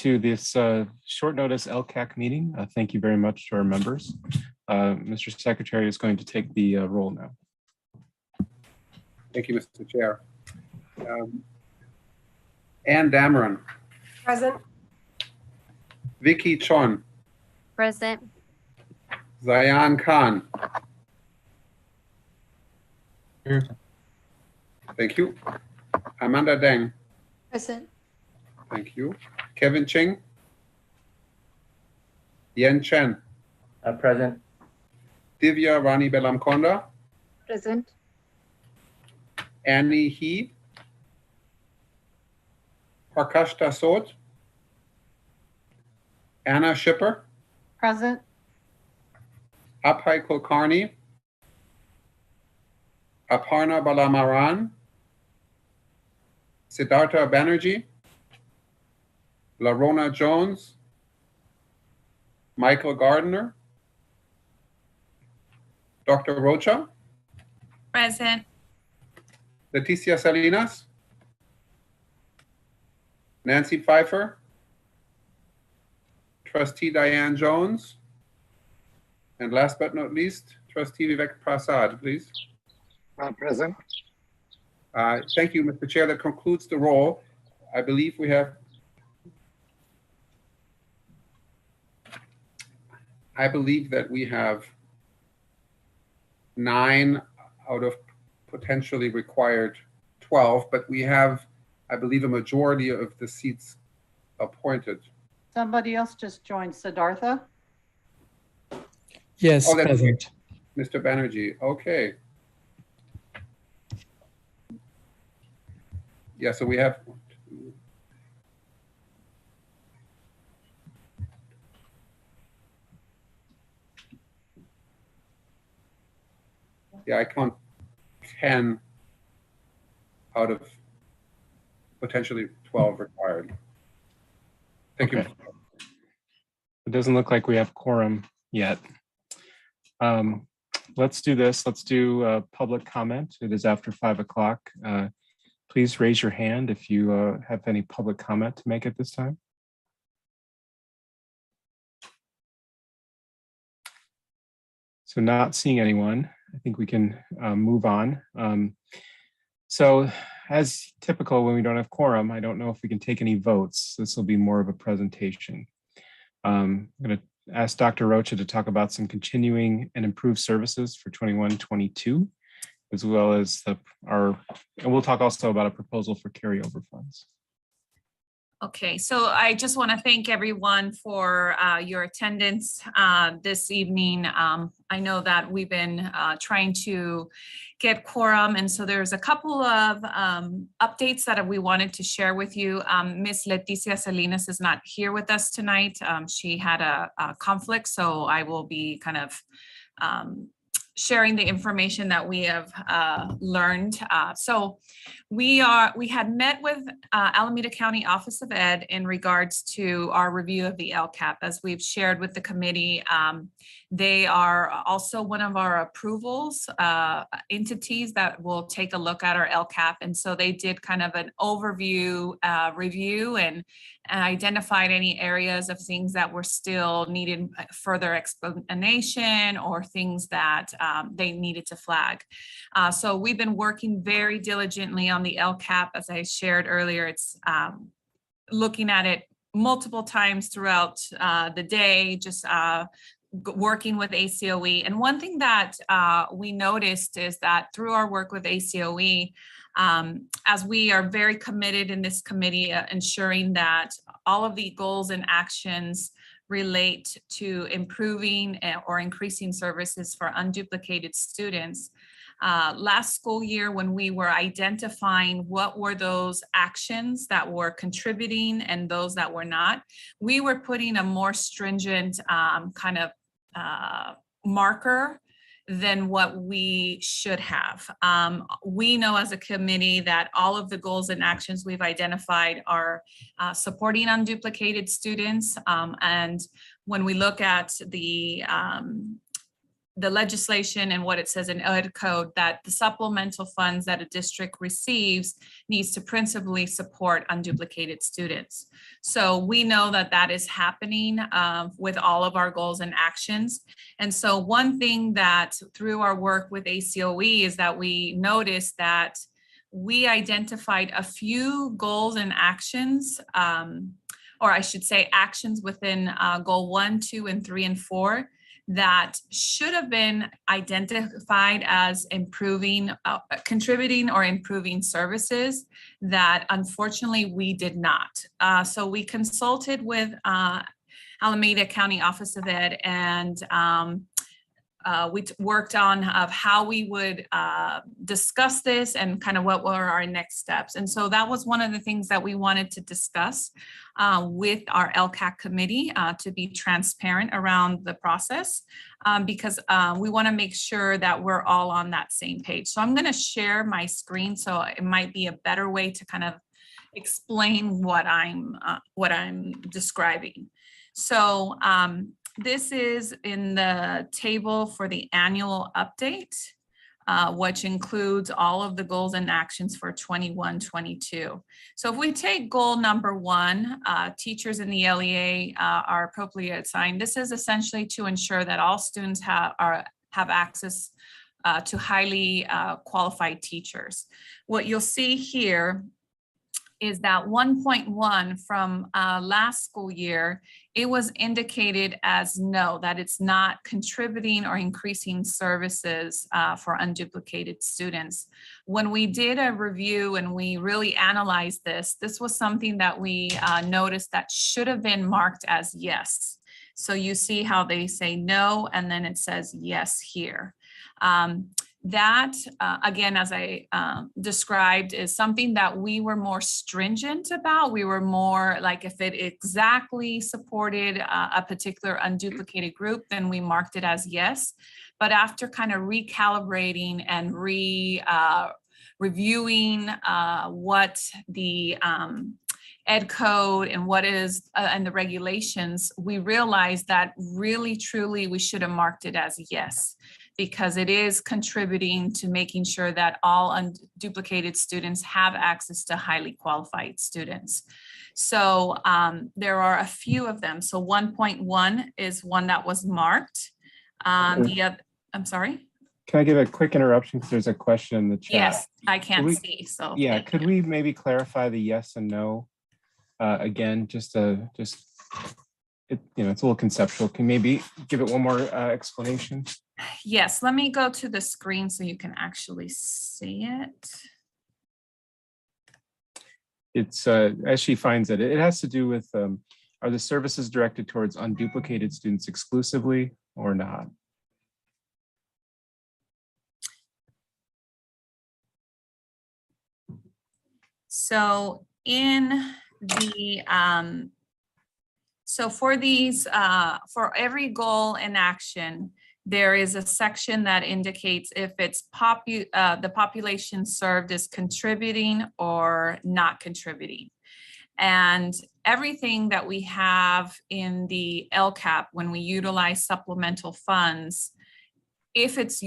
to this short notice LCAAC meeting. Thank you very much to our members. Mr. Secretary is going to take the roll now. Thank you, Mr. Chair. Ann Dameron. Present. Vicky Chon. Present. Zayaan Khan. Here. Thank you. Amanda Deng. Present. Thank you. Kevin Ching. Yen Chen. Present. Divya Rani Belamkonda. Present. Annie He. Prakash Dasod. Anna Shipper. Present. Abhay Kulkarni. Aparna Balamaran. Siddhartha Banerjee. Larona Jones. Michael Gardner. Dr. Rocha. Present. Leticia Salinas. Nancy Pfeiffer. Trustee Diane Jones. And last but not least, Trustee Vivek Prasad, please. Present. Thank you, Mr. Chair. That concludes the roll. I believe that we have 9 out of potentially required 12, but we have, I believe, a majority of the seats appointed. Somebody else just joined, Siddhartha. Yes, Oh, that's present. Mr. Banerjee, okay. Yeah, so we have I count 10 out of potentially 12 required. Thank you. Okay. It doesn't look like we have quorum yet. Let's do this. Let's do public comment. It is after 5 o'clock. Please raise your hand if you have any public comment to make at this time. So not seeing anyone, I think we can move on. So as typical, when we don't have quorum, I don't know if we can take any votes. This will be more of a presentation. I'm going to ask Dr. Rocha to talk about some continuing and improved services for 21-22, as well as and we'll talk also about a proposal for carryover funds. Okay, so I just want to thank everyone for your attendance this evening. I know that we've been trying to get quorum, and so there's a couple of updates that we wanted to share with you. Miss Leticia Salinas is not here with us tonight. She had a conflict, so I will be kind of sharing the information that we have learned. So we had met with Alameda County Office of Ed in regards to our review of the LCAP. As we've shared with the committee, they are also one of our approvals entities that will take a look at our LCAP. And so they did kind of an overview review and identified any areas of things that were still needed further explanation or things that they needed to flag. So we've been working very diligently on the LCAP. As I shared earlier, it's looking at it multiple times throughout the day, just working with ACOE. And one thing that we noticed is that through our work with ACOE, as we are very committed in this committee, ensuring that all of the goals and actions relate to improving or increasing services for unduplicated students. Last school year, when we were identifying what were those actions that were contributing and those that were not, we were putting a more stringent kind of marker than what we should have. We know as a committee that all of the goals and actions we've identified are supporting unduplicated students. And when we look at the the legislation and what it says in Ed Code, that the supplemental funds that a district receives needs to principally support unduplicated students. So we know that that is happening with all of our goals and actions. And so one thing that through our work with ACOE is that we noticed that we identified a few goals and actions, or I should say actions within goal 1, 2, and 3, and 4 that should have been identified as improving, contributing or improving services that unfortunately we did not. So we consulted with Alameda County Office of Ed, and we worked on how we would discuss this and kind of what were our next steps. And so that was one of the things that we wanted to discuss with our LCAAC committee to be transparent around the process, because we want to make sure that we're all on that same page. So I'm going to share my screen, so it might be a better way to kind of explain what I'm describing. So this is in the table for the annual update, which includes all of the goals and actions for 21-22. So if we take goal number 1, teachers in the LEA are appropriately assigned. This is essentially to ensure that all students have access to highly qualified teachers. What you'll see here is that 1.1 from last school year, it was indicated as no, that it's not contributing or increasing services for unduplicated students. When we did a review and we really analyzed this, this was something that we noticed that should have been marked as yes. So you see how they say no, and then it says yes here. That, again, as I described, is something that we were more stringent about. We were more like, if it exactly supported a particular unduplicated group, then we marked it as yes. But after kind of recalibrating and reviewing what the Ed Code and what is and the regulations, we realized that really, truly, we should have marked it as yes, because it is contributing to making sure that all unduplicated students have access to highly qualified students. So there are a few of them. So 1.1 is one that was marked. The other, I'm sorry? Can I give a quick interruption because there's a question in the chat? Yes, I can't see, so. Yeah, could we maybe clarify the yes and no again, it's a little conceptual. Can maybe give it one more explanation? Yes, let me go to the screen so you can actually see it. It's as she finds it, it has to do with are the services directed towards unduplicated students exclusively or not? So in the so for these for every goal and action, there is a section that indicates if it's the population served is contributing or not contributing. And everything that we have in the LCAP, when we utilize supplemental funds, if it's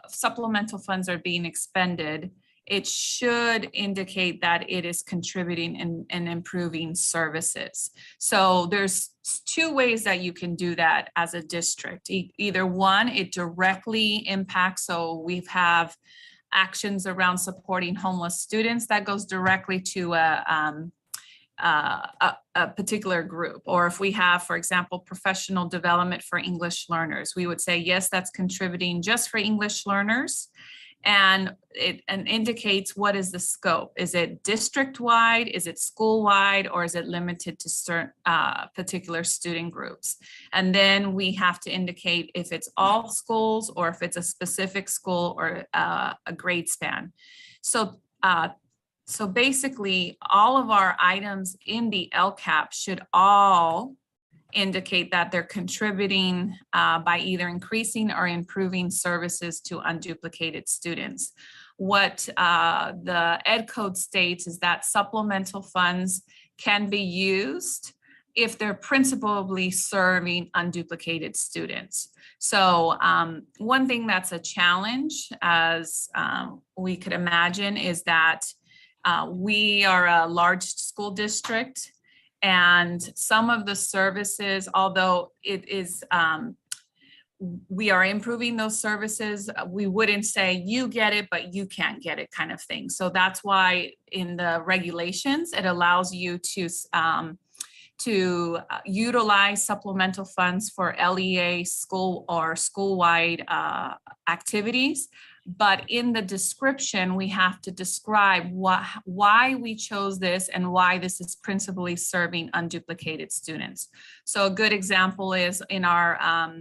supplemental funds are being expended, it should indicate that it is contributing and improving services. So there's 2 ways that you can do that as a district. Either one, it directly impacts, so we have actions around supporting homeless students that goes directly to a particular group. Or if we have, for example, professional development for English learners, we would say, yes, that's contributing just for English learners. And it indicates what is the scope. Is it district-wide, is it school-wide, or is it limited to certain particular student groups? And then we have to indicate if it's all schools or if it's a specific school or a grade span. So basically, all of our items in the LCAP should all indicate that they're contributing by either increasing or improving services to unduplicated students. What the Ed Code states is that supplemental funds can be used if they're principally serving unduplicated students. So one thing that's a challenge, as we could imagine, is that we are a large school district, and some of the services, although it is, we are improving those services, we wouldn't say you get it, but you can't get it kind of thing. So that's why in the regulations, it allows you to utilize supplemental funds for LEA school or school-wide activities. But in the description, we have to describe why we chose this and why this is principally serving unduplicated students. So a good example is in our,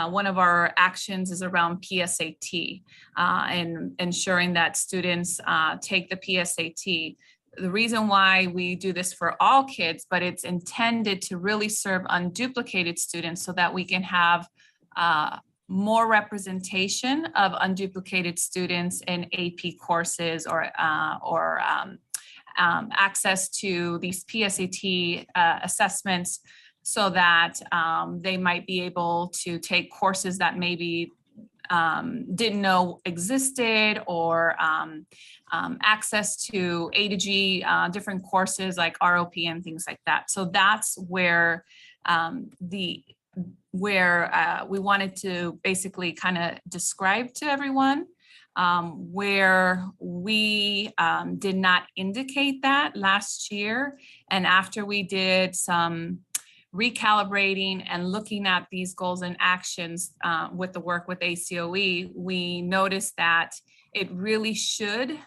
one of our actions is around PSAT and ensuring that students take the PSAT. The reason why we do this for all kids, but it's intended to really serve unduplicated students so that we can have more representation of unduplicated students in AP courses or access to these PSAT assessments, so that they might be able to take courses that maybe didn't know existed, or access to A to G different courses like ROP and things like that. So that's where we wanted to basically kind of describe to everyone where we did not indicate that last year. And after we did some recalibrating and looking at these goals and actions with the work with ACOE, we noticed that it really should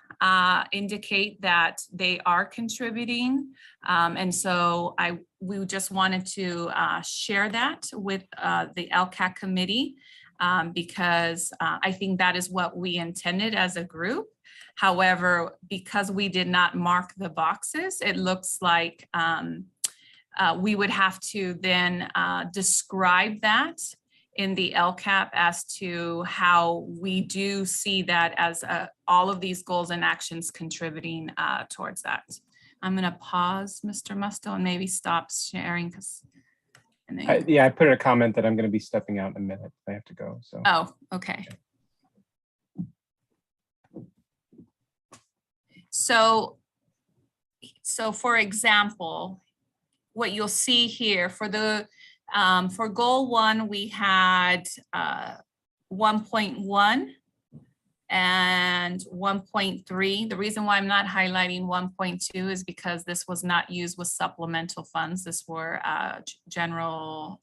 indicate that they are contributing. And so we just wanted to share that with the LCAAC committee because I think that is what we intended as a group. However, because we did not mark the boxes, it looks like we would have to then describe that in the LCAP as to how we do see that as all of these goals and actions contributing towards that. I'm going to pause, Mr. Musto, and maybe stop sharing because. Yeah, I put a comment that I'm going to be stepping out in a minute. I have to go. So. Oh, okay. So for example, what you'll see here for the for goal 1, we had 1.1 and 1.3. The reason why I'm not highlighting 1.2 is because this was not used with supplemental funds. This were general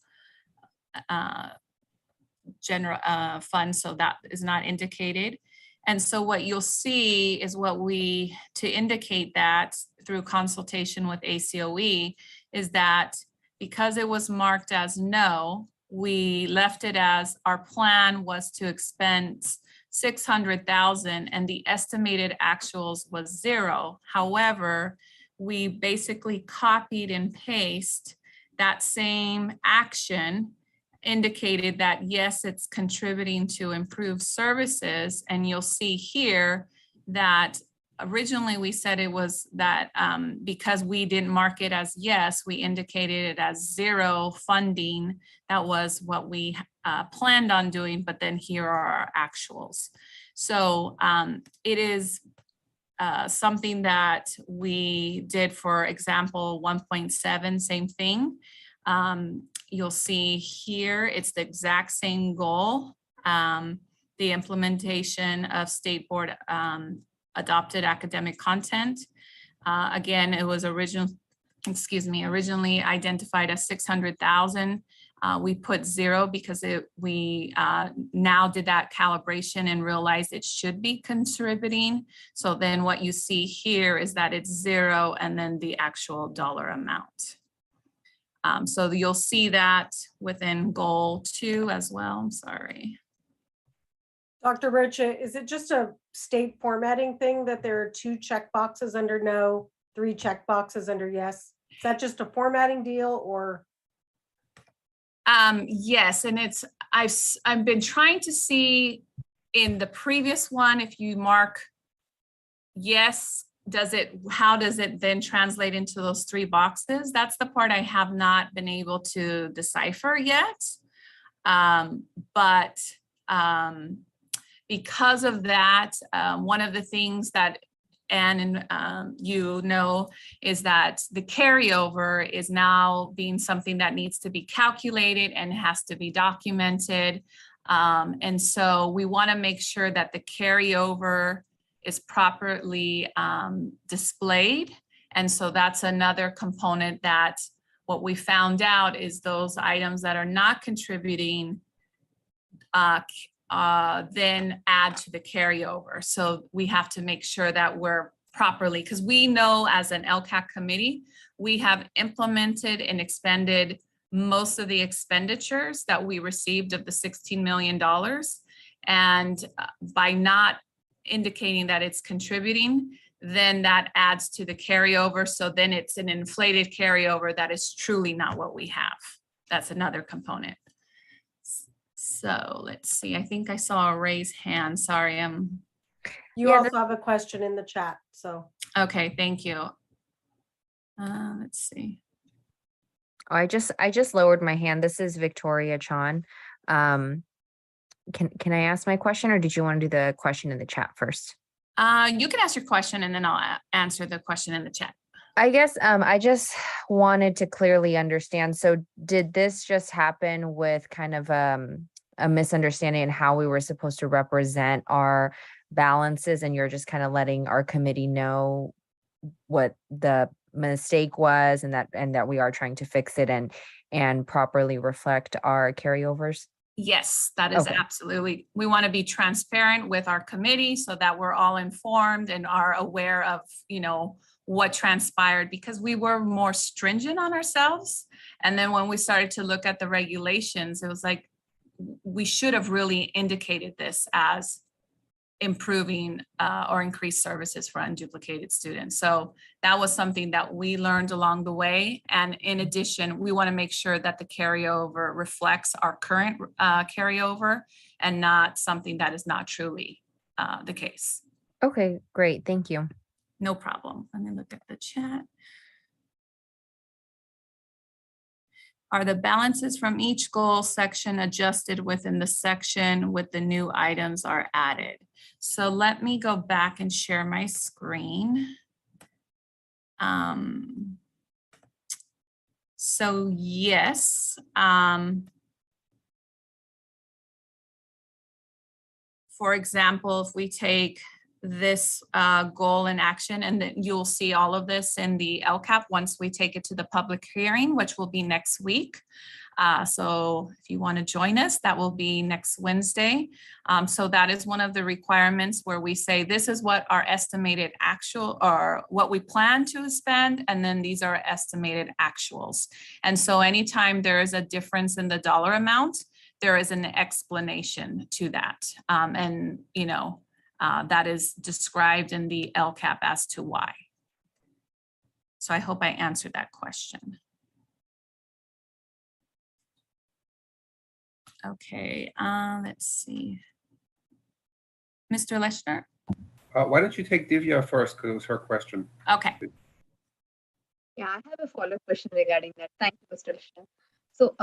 funds, so that is not indicated. And so what you'll see is to indicate that through consultation with ACOE is that because it was marked as no, we left it as our plan was to expend 600,000 and the estimated actuals was 0. However, we basically copied and pasted that same action, indicated that yes, it's contributing to improved services. And you'll see here that originally we said it was that because we didn't mark it as yes, we indicated it as 0 funding. That was what we planned on doing, but then here are our actuals. So it is something that we did, for example, 1.7, same thing. You'll see here, it's the exact same goal. The implementation of state board adopted academic content. Again, it was originally identified as 600,000. We put 0 because we now did that calibration and realized it should be contributing. So then what you see here is that it's 0 and then the actual dollar amount. So you'll see that within goal 2 as well. I'm sorry. Dr. Rocha, is it just a state formatting thing that there are 2 check boxes under no, 3 check boxes under yes? Is that just a formatting deal or? Yes, and I've been trying to see in the previous one, if you mark yes, how does it then translate into those 3 boxes? That's the part I have not been able to decipher yet. But because of that, one of the things that Anne and you know is that the carryover is now being something that needs to be calculated and has to be documented. And so we want to make sure that the carryover is properly displayed. And so that's another component that what we found out is those items that are not contributing then add to the carryover. So we have to make sure that we're properly, because we know as an LCAAC committee, we have implemented and expended most of the expenditures that we received of the $16 million. And by not indicating that it's contributing, then that adds to the carryover. So then it's an inflated carryover that is truly not what we have. That's another component. So let's see, I think I saw a raised hand. Sorry, You Yeah, also have a question in the chat, so. okay, thank you. Let's see. Oh, I just lowered my hand. This is Victoria Chon. Can I ask my question, or did you want to do the question in the chat first? You can ask your question and then I'll answer the question in the chat. I guess I just wanted to clearly understand. So did this just happen with kind of a misunderstanding in how we were supposed to represent our balances, and you're just kind of letting our committee know what the mistake was, and that we are trying to fix it and properly reflect our carryovers? Yes, that is Okay. absolutely. We want to be transparent with our committee so that we're all informed and are aware of, what transpired, because we were more stringent on ourselves. And then when we started to look at the regulations, it was like, we should have really indicated this as improving or increased services for unduplicated students. So that was something that we learned along the way. And in addition, we want to make sure that the carryover reflects our current carryover and not something that is not truly the case. Okay, great. Thank you. No problem. Let me look at the chat. Are the balances from each goal section adjusted within the section with the new items are added? So let me go back and share my screen. So yes. For example, if we take this goal in action, and then you'll see all of this in the LCAP once we take it to the public hearing, which will be next week. So if you want to join us, that will be next Wednesday. So that is one of the requirements where we say this is what our estimated actual, or what we plan to spend, and then these are estimated actuals. And so anytime there is a difference in the dollar amount, there is an explanation to that. That is described in the LCAP as to why. So I hope I answered that question. Okay, let's see. Mr. Leshner? Why don't you take Divya first, because it was her question. Okay. Yeah, I have a follow-up question regarding that. Thank you, Mr. Leshner. So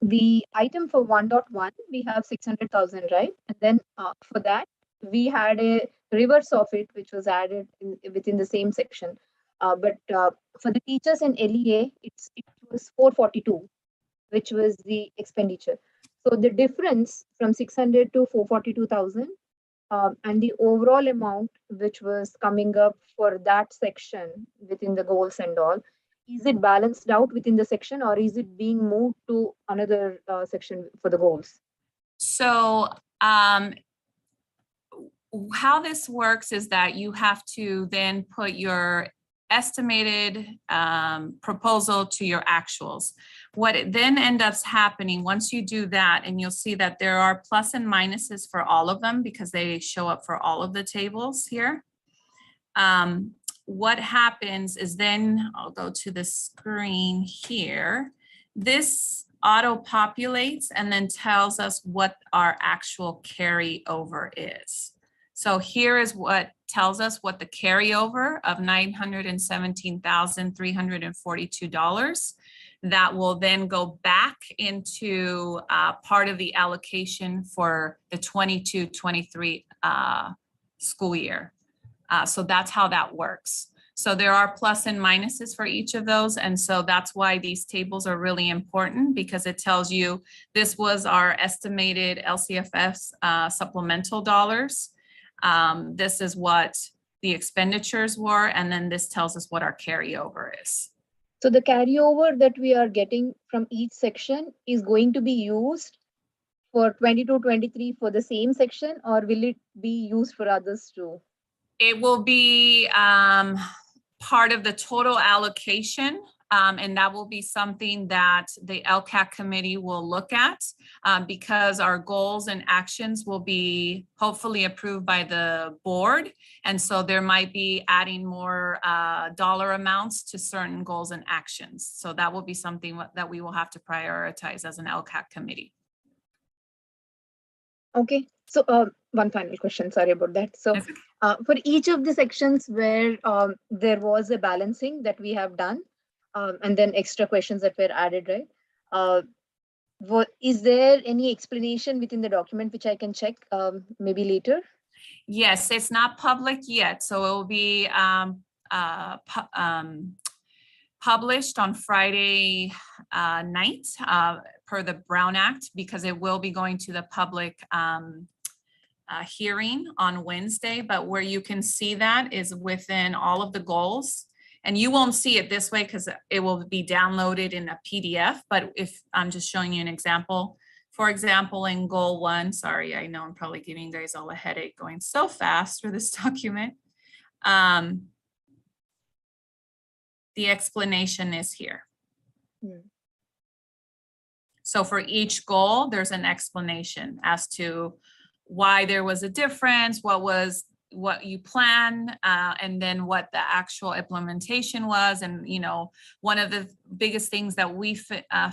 the item for 1.1, we have 600,000, right? And then for that, we had a reverse of it, which was added within the same section. But for the teachers in LEA, it was 442, which was the expenditure. So the difference from 600 to 442,000 and the overall amount which was coming up for that section within the goals and all, is it balanced out within the section, or is it being moved to another section for the goals? So how this works is that you have to then put your estimated proposal to your actuals. What it then ends up happening once you do that, and you'll see that there are plus and minuses for all of them because they show up for all of the tables here. What happens is then, I'll go to the screen here. This auto populates and then tells us what our actual carryover is. So here is what tells us what the carryover of $917,342 that will then go back into part of the allocation for the 22-23 school year. So that's how that works. So there are plus and minuses for each of those. And so that's why these tables are really important, because it tells you this was our estimated LCFS supplemental dollars. This is what the expenditures were, and then this tells us what our carryover is. So the carryover that we are getting from each section is going to be used for 22-23 for the same section, or will it be used for others too? It will be part of the total allocation, and that will be something that the LCAAC committee will look at because our goals and actions will be hopefully approved by the board. And so there might be adding more dollar amounts to certain goals and actions. So that will be something that we will have to prioritize as an LCAAC committee. Okay, so one final question, sorry about that. So for each of the sections where there was a balancing that we have done, and then extra questions that were added, right? Is there any explanation within the document which I can check maybe later? Yes, it's not public yet, so it will be published on Friday night per the Brown Act, because it will be going to the public hearing on Wednesday. But where you can see that is within all of the goals. And you won't see it this way because it will be downloaded in a PDF. But if I'm just showing you an example, for example, in goal 1, sorry, I know I'm probably giving you guys all a headache going so fast for this document. The explanation is here. So for each goal, there's an explanation as to why there was a difference, what you plan, and then what the actual implementation was. And, you know, one of the biggest things that we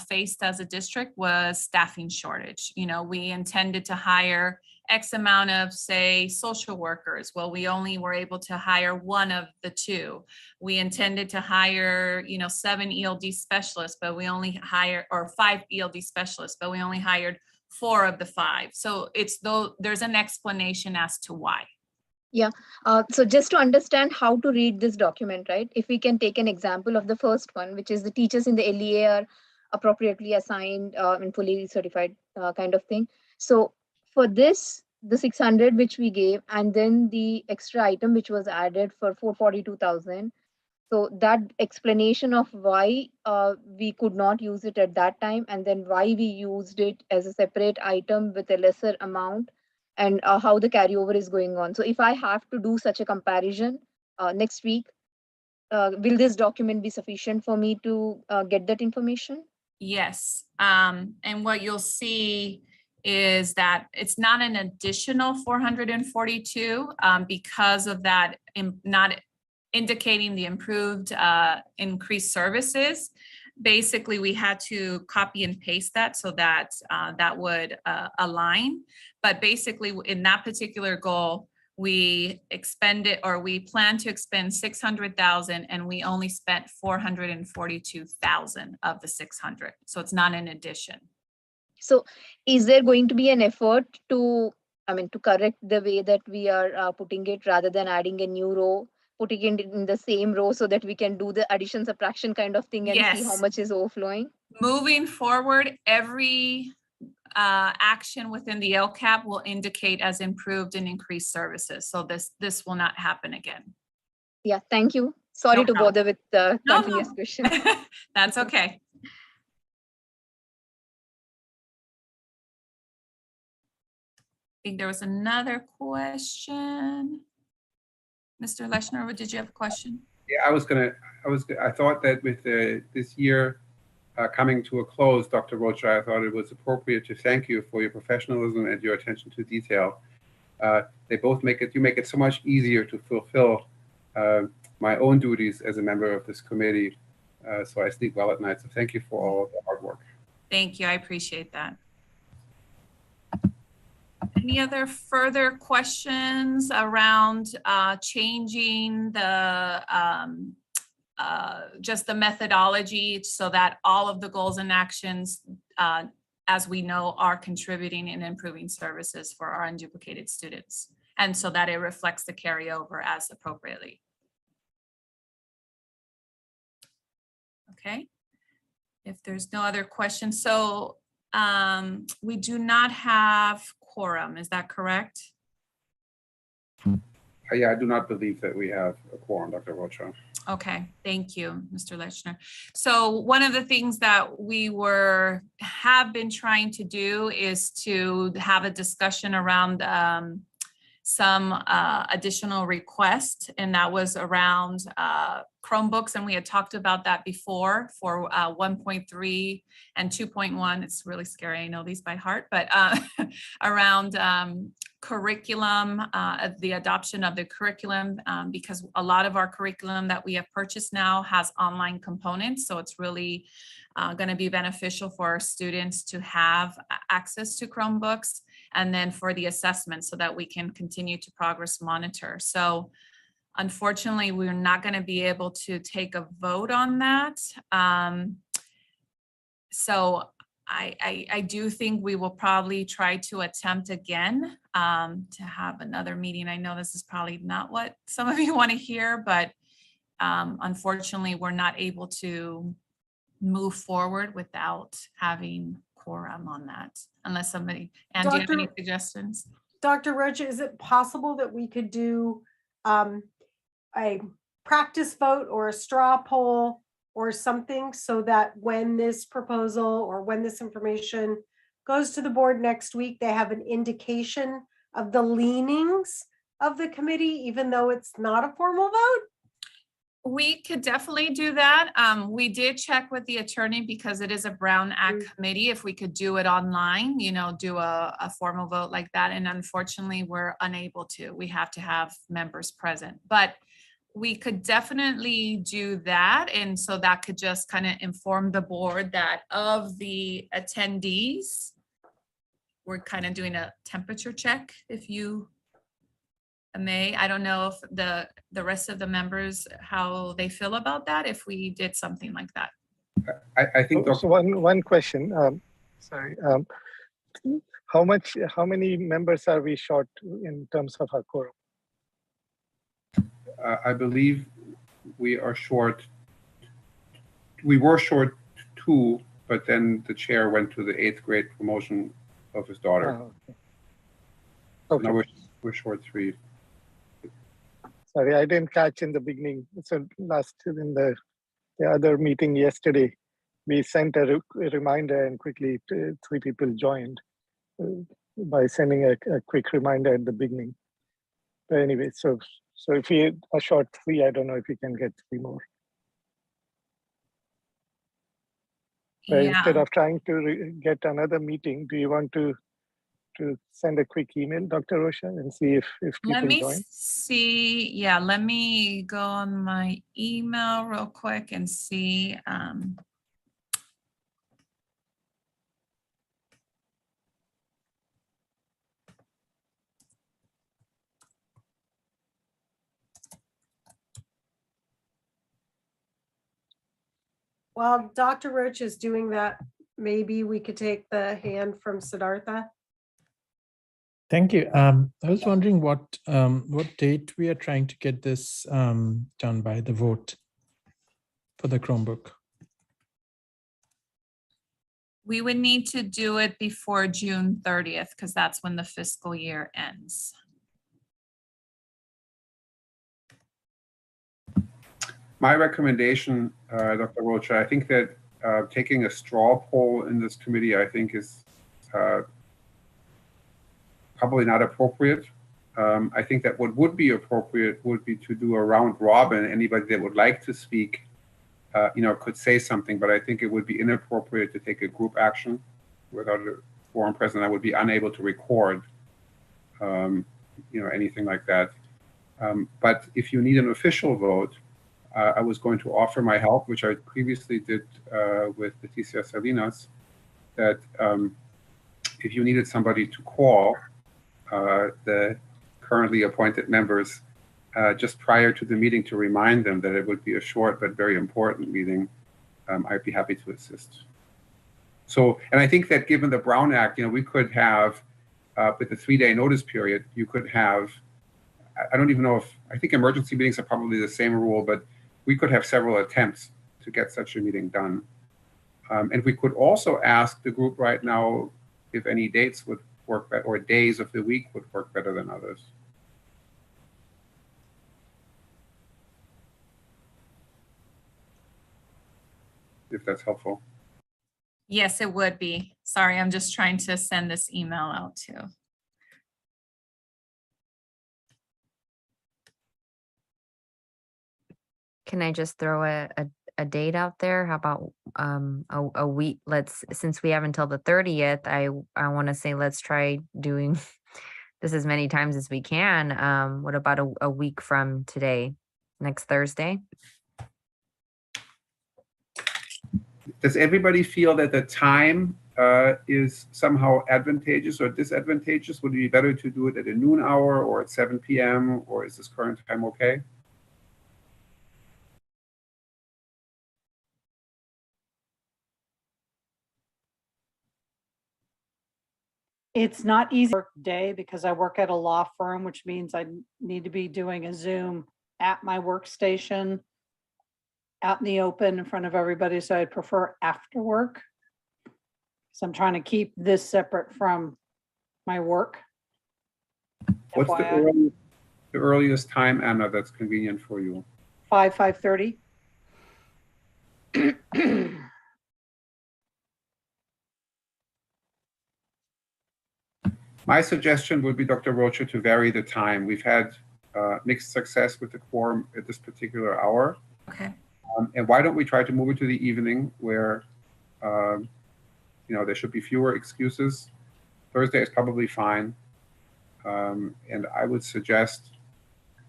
faced as a district was staffing shortage. You know, we intended to hire X amount of, say, social workers. Well, we only were able to hire 1 of the 2. We intended to hire, you know, 7 ELD specialists, but we only hired, or 5 ELD specialists, but we only hired 4 of the 5. So it's though there's an explanation as to why. Yeah, so just to understand how to read this document, right? If we can take an example of the first one, which is the teachers in the LEA are appropriately assigned and fully certified kind of thing. So for this, the 600 which we gave, and then the extra item which was added for 442,000. So that explanation of why we could not use it at that time, and then why we used it as a separate item with a lesser amount, and how the carryover is going on. So if I have to do such a comparison next week, will this document be sufficient for me to get that information? Yes, and what you'll see is that it's not an additional 442 because of that not indicating the improved increased services. Basically, we had to copy and paste that so that that would align. But basically, in that particular goal, we expended, or we plan to expend 600,000, and we only spent 442,000 of the 600. So it's not an addition. So is there going to be an effort to, to correct the way that we are putting it, rather than adding a new row, putting it in the same row so that we can do the addition subtraction kind of thing and see how much is overflowing? Moving forward, every action within the LCAP will indicate as improved and increased services. So this will not happen again. Yeah, thank you. Sorry to bother with the continuous question. That's okay. I think there was another question. Mr. Leshner, did you have a question? Yeah, I thought that with this year coming to a close, Dr. Rocha, I thought it was appropriate to thank you for your professionalism and your attention to detail. They both make it so much easier to fulfill my own duties as a member of this committee. So I sleep well at night. So thank you for all the hard work. Thank you. I appreciate that. Any other further questions around changing the just the methodology so that all of the goals and actions, as we know, are contributing and improving services for our unduplicated students, and so that it reflects the carryover as appropriately? Okay, if there's no other questions, so we do not have quorum, is that correct? Yeah, I do not believe that we have a quorum, Dr. Rocha. Okay, thank you, Mr. Lechner. So one of the things that we have been trying to do is to have a discussion around some additional requests, and that was around Chromebooks, and we had talked about that before for 1.3 and 2.1. It's really scary, I know these by heart, but around curriculum, the adoption of the curriculum, because a lot of our curriculum that we have purchased now has online components, so it's really going to be beneficial for our students to have access to Chromebooks, and then for the assessment so that we can continue to progress monitor. So unfortunately, we're not going to be able to take a vote on that. So I do think we will probably try to attempt again to have another meeting. I know this is probably not what some of you want to hear, but unfortunately, we're not able to move forward without having quorum on that, unless somebody, and do you have any suggestions? Dr. Rocha, is it possible that we could do a practice vote or a straw poll or something so that when this proposal or when this information goes to the board next week, they have an indication of the leanings of the committee, even though it's not a formal vote? We could definitely do that. We did check with the attorney because it is a Brown Act committee. If we could do it online, you know, do a formal vote like that. And unfortunately, we're unable to. We have to have members present. But we could definitely do that. And so that could just kind of inform the board that of the attendees, we're kind of doing a temperature check, if you may. I don't know if the rest of the members, how they feel about that, if we did something like that. I think So one question. Sorry. How many members are we short in terms of our quorum? I believe we are short. We were short 2, but then the chair went to the 8th grade promotion of his daughter. Oh, okay. So Okay. now we're short 3. Sorry, I didn't catch in the beginning. So in the other meeting yesterday, we sent a reminder and quickly 3 people joined by sending a quick reminder at the beginning. But anyway, so if we are short 3, I don't know if we can get 3 more. But instead of trying to get another meeting, do you want to send a quick email, Dr. Rocha, and see if people Let me join? see. Yeah, let me go on my email real quick and see. While Dr. Roach is doing that, maybe we could take the hand from Siddhartha. Thank you. I was wondering what date we are trying to get this done by, the vote for the Chromebook. We would need to do it before June 30th because that's when the fiscal year ends. My recommendation, Dr. Rocha, I think that taking a straw poll in this committee, I think is probably not appropriate. I think that what would be appropriate would be to do a round robin. Anybody that would like to speak, could say something, but I think it would be inappropriate to take a group action without a quorum present. I would be unable to record, anything like that. But if you need an official vote, I was going to offer my help, which I previously did with Leticia Salinas, that if you needed somebody to call, the currently appointed members just prior to the meeting to remind them that it would be a short but very important meeting, I'd be happy to assist. So, and I think that given the Brown Act, we could have, with the 3-day notice period, you could have, I don't even know if, I think emergency meetings are probably the same rule, but we could have several attempts to get such a meeting done. And we could also ask the group right now if any dates would work better, or days of the week would work better than others. If that's helpful. Yes, it would be. Sorry, I'm just trying to send this email out too. Can I just throw a date out there? How about a week? Since we have until the 30th, I want to say let's try doing this as many times as we can. What about a week from today, next Thursday? Does everybody feel that the time is somehow advantageous or disadvantageous? Would it be better to do it at a noon hour or at 7 p.m. or is this current time okay? It's not easy work day because I work at a law firm, which means I need to be doing a Zoom at my workstation, out in the open in front of everybody. So I'd prefer after work. So I'm trying to keep this separate from my work. What's FYI. the earliest time, Anna, that's convenient for you? 5:30. My suggestion would be, Dr. Rocha, to vary the time. We've had mixed success with the quorum at this particular hour. Okay. And why don't we try to move it to the evening where, there should be fewer excuses. Thursday is probably fine. And I would suggest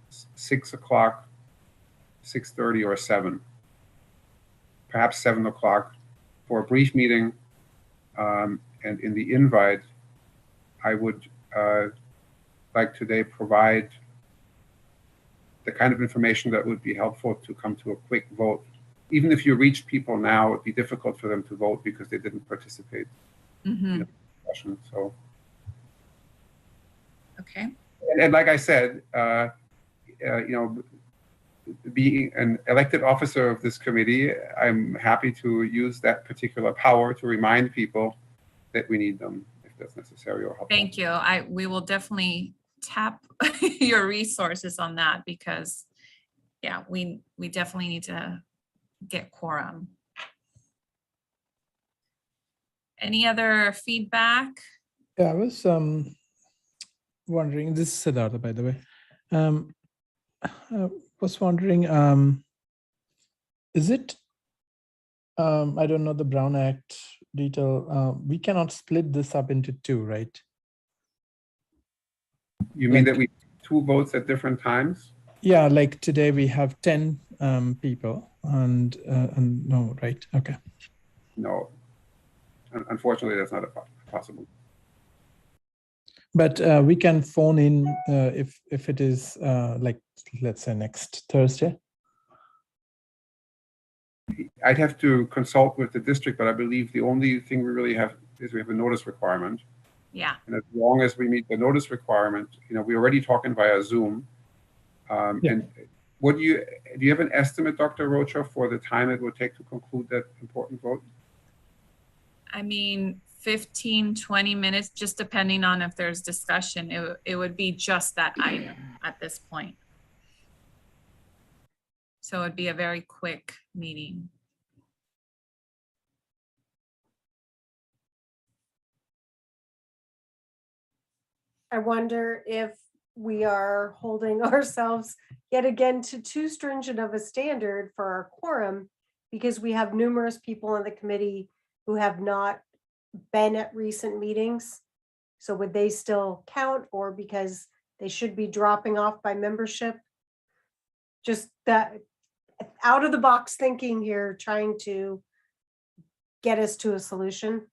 6 o'clock, 6:30 or 7. Perhaps 7 o'clock for a brief meeting. And in the invite, I would like today provide the kind of information that would be helpful to come to a quick vote. Even if you reach people now, it'd be difficult for them to vote because they didn't participate in the discussion. So, okay. And like I said, being an elected officer of this committee, I'm happy to use that particular power to remind people that we need them if that's necessary or helpful. Thank you. We will definitely tap your resources on that because, yeah, we definitely need to get quorum. Any other feedback? Yeah, I was wondering, this is Siddhartha, by the way. I was wondering, is it, I don't know the Brown Act detail, we cannot split this up into 2, right? You mean that we 2 votes at different times? Yeah, like today we have 10 people and no, right? Okay. No, unfortunately, that's not possible. But we can phone in if it is like, let's say next Thursday. I'd have to consult with the district, but I believe the only thing we really have is we have a notice requirement. Yeah. And as long as we meet the notice requirement, we're already talking via Zoom. Yeah. And do you have an estimate, Dr. Rocha, for the time it would take to conclude that important vote? I mean, 15, 20 minutes, just depending on if there's discussion. It would be just that item at this point. So it'd be a very quick meeting. I wonder if we are holding ourselves yet again to too stringent of a standard for our quorum because we have numerous people on the committee who have not been at recent meetings. So would they still count, or because they should be dropping off by membership? Just that out of the box thinking here, trying to get us to a solution.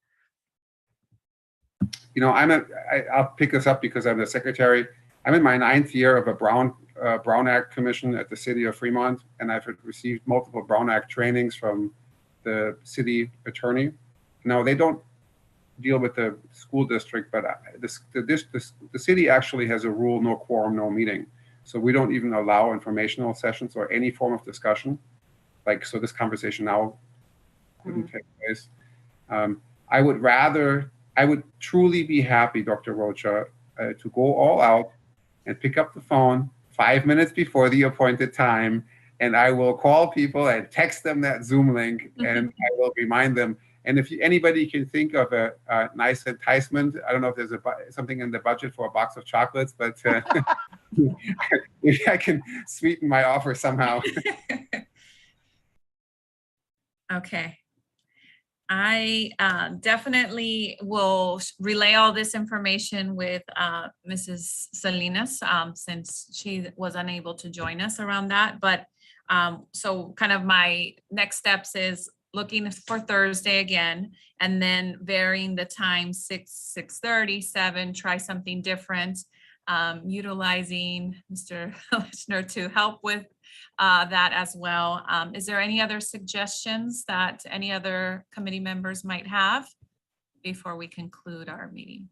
you know, I'll pick this up because I'm the secretary. I'm in my 9th year of a Brown Act commission at the city of Fremont, and I've received multiple Brown Act trainings from the city attorney. Now, they don't deal with the school district, but the city actually has a rule: no quorum, no meeting. So we don't even allow informational sessions or any form of discussion. Like, so this conversation now couldn't take place. I would truly be happy, Dr. Rocha, to go all out and pick up the phone 5 minutes before the appointed time, and I will call people and text them that Zoom link, and I will remind them. And if anybody can think of a nice enticement, I don't know if there's something in the budget for a box of chocolates, but maybe I can sweeten my offer somehow. Okay. I definitely will relay all this information with Mrs. Salinas since she was unable to join us around that. But so kind of my next steps is looking for Thursday again, and then varying the time, 6, 6:30, 7, try something different, utilizing Mr. Listener to help with that as well. Is there any other suggestions that any other committee members might have before we conclude our meeting?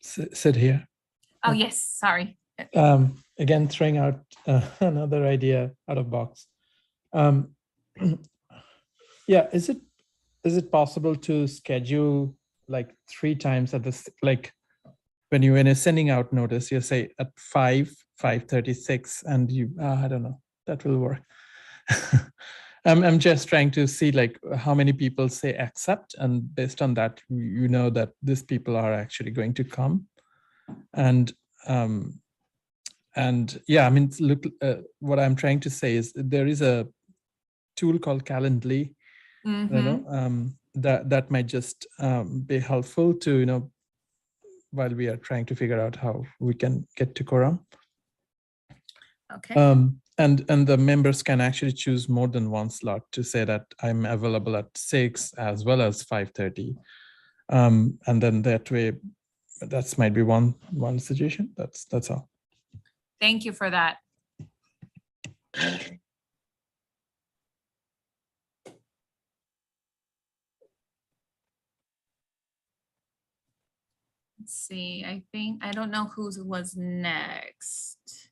Sid here. Oh, yes, sorry. Again, throwing out another idea out of box. Yeah, is it possible to schedule like 3 times at this, like when you're sending out notice, you say at 5, 5:36, and you I don't know, that will work. I'm just trying to see like how many people say accept, and based on that, you know that these people are actually going to come. And yeah, I mean, look, what I'm trying to say is there is a tool called Calendly, you know, that might just be helpful to, you know, while we are trying to figure out how we can get to quorum. Okay. And the members can actually choose more than one slot to say that I'm available at 6 as well as 5:30. And then that way, that's might be one suggestion. That's all. Thank you for that. Let's see, I don't know who was next.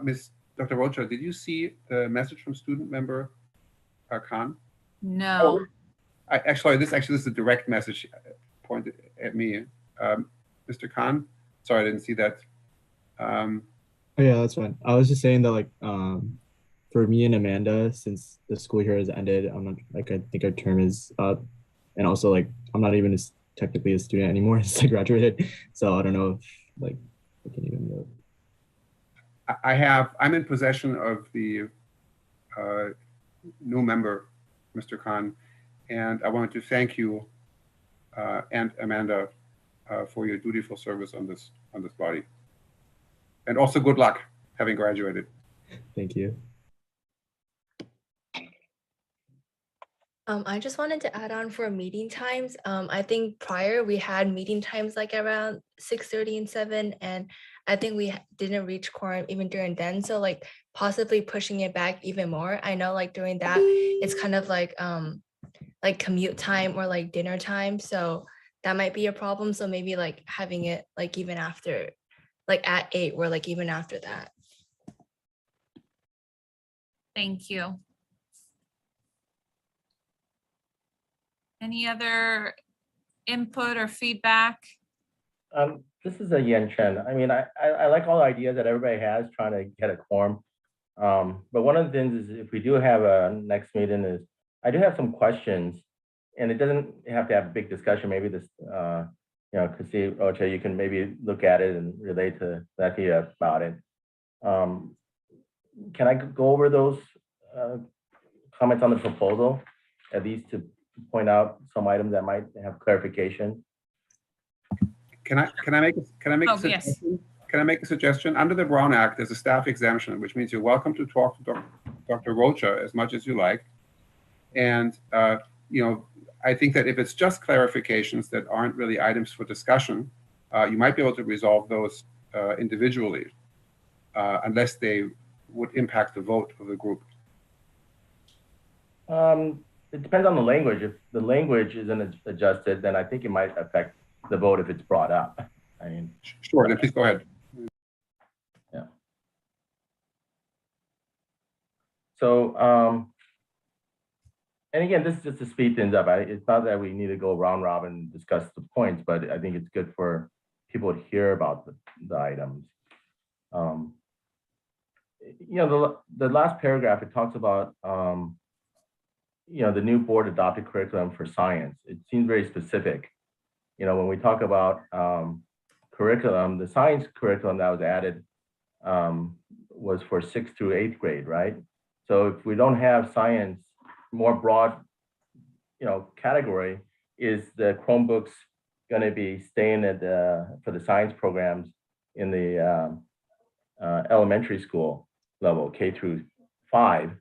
Ms. Dr. Rocha, did you see the message from student member Khan? No. Actually, this is a direct message pointed at me. Mr. Khan, sorry, I didn't see that. Oh yeah, that's fine. I was just saying that like for me and Amanda, since the school year has ended, I'm not like, I think our term is up, and also like I'm not even technically a student anymore since I graduated, so I don't know if like I can even vote. I'm in possession of the new member, Mr. Khan, and I wanted to thank you and Amanda for your dutiful service on this body, and also good luck having graduated. Thank you. I just wanted to add on for meeting times. I think prior we had meeting times like around 6:30 and 7, and I think we didn't reach quorum even during then. So like possibly pushing it back even more. I know like during that it's kind of like commute time or like dinner time. So that might be a problem. So maybe like having it like even after, like at 8 or like even after that. Thank you. Any other input or feedback? This is Zayaan Khan. I mean, I like all the ideas that everybody has trying to get a quorum. But one of the things is if we do have a next meeting is I do have some questions, and it doesn't have to have a big discussion. Maybe this, you know, Kasi Ocha, you can maybe look at it and relate to Becky about it. Can I go over those comments on the proposal, at least to point out some items that might have clarification? Can I make a suggestion? Yes. Can I make a suggestion? Under the Brown Act, there's a staff exemption, which means you're welcome to talk to Dr. Rocha as much as you like. And I think that if it's just clarifications that aren't really items for discussion, you might be able to resolve those individually, unless they would impact the vote of the group. It depends on the language. If the language isn't adjusted, then I think it might affect the vote if it's brought up. I mean, sure. Then please go ahead. Yeah. So, and again, this is just to speed things up. It's not that we need to go round robin and discuss the points, but I think it's good for people to hear about the items. The last paragraph, it talks about, the new board adopted curriculum for science. It seems very specific. When we talk about curriculum, the science curriculum that was added was for 6th through 8th grade, right? So if we don't have science, more broad, category, is the Chromebooks going to be staying for the science programs in the elementary school level, K through 5,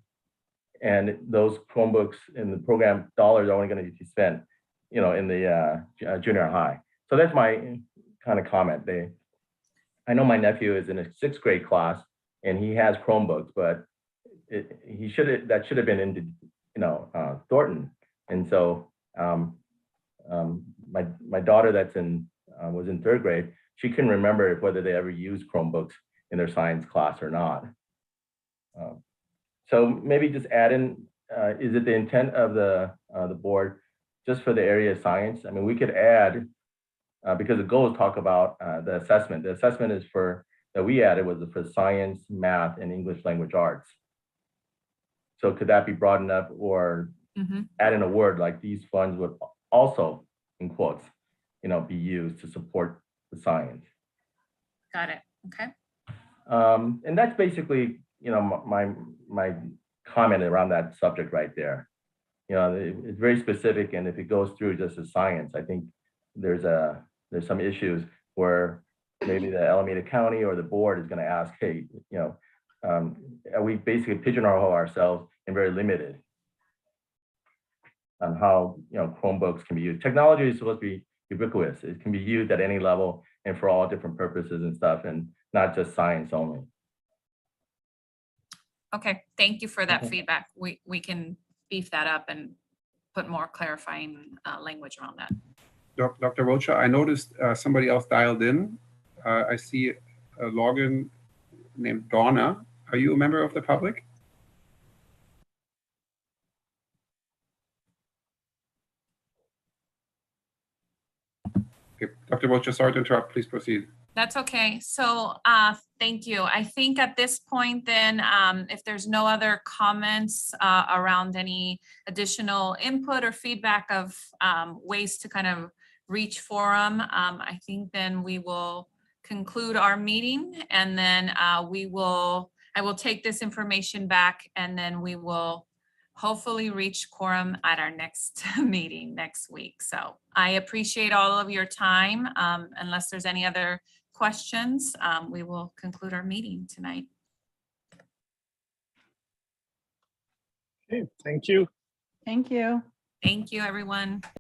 and those Chromebooks in the program dollars are only going to be spent, in the junior high. So that's my kind of comment. I know my nephew is in a 6th grade class and he has Chromebooks, but that should have been in, Thornton. And so my daughter that's was in 3rd grade, she couldn't remember whether they ever used Chromebooks in their science class or not. So maybe just add in, is it the intent of the board just for the area of science? I mean, we could add, because the goals talk about the assessment. The assessment is that we added was for science, math, and English language arts. So could that be broad enough, or add in a word like these funds would also, in quotes, be used to support the science? Got it. Okay. And that's basically, my comment around that subject right there. It's very specific, and if it goes through just as science, I think there's some issues where maybe the Alameda County or the board is going to ask, hey, are we basically pigeonhole ourselves and very limited on how Chromebooks can be used? Technology is supposed to be ubiquitous. It can be used at any level and for all different purposes and stuff, and not just science only. Okay, thank you for that feedback. We can beef that up and put more clarifying language around that. Dr. Rocha, I noticed somebody else dialed in. I see a login named Donna. Are you a member of the public? Okay, Dr. Rocha, sorry to interrupt. Please proceed. That's okay. So thank you. I think at this point then, if there's no other comments around any additional input or feedback of ways to kind of reach forum, I think then we will conclude our meeting, and then I will take this information back, and then we will hopefully reach quorum at our next meeting next week. So I appreciate all of your time. Unless there's any other questions, we will conclude our meeting tonight. Okay, thank you. Thank you. Thank you, everyone.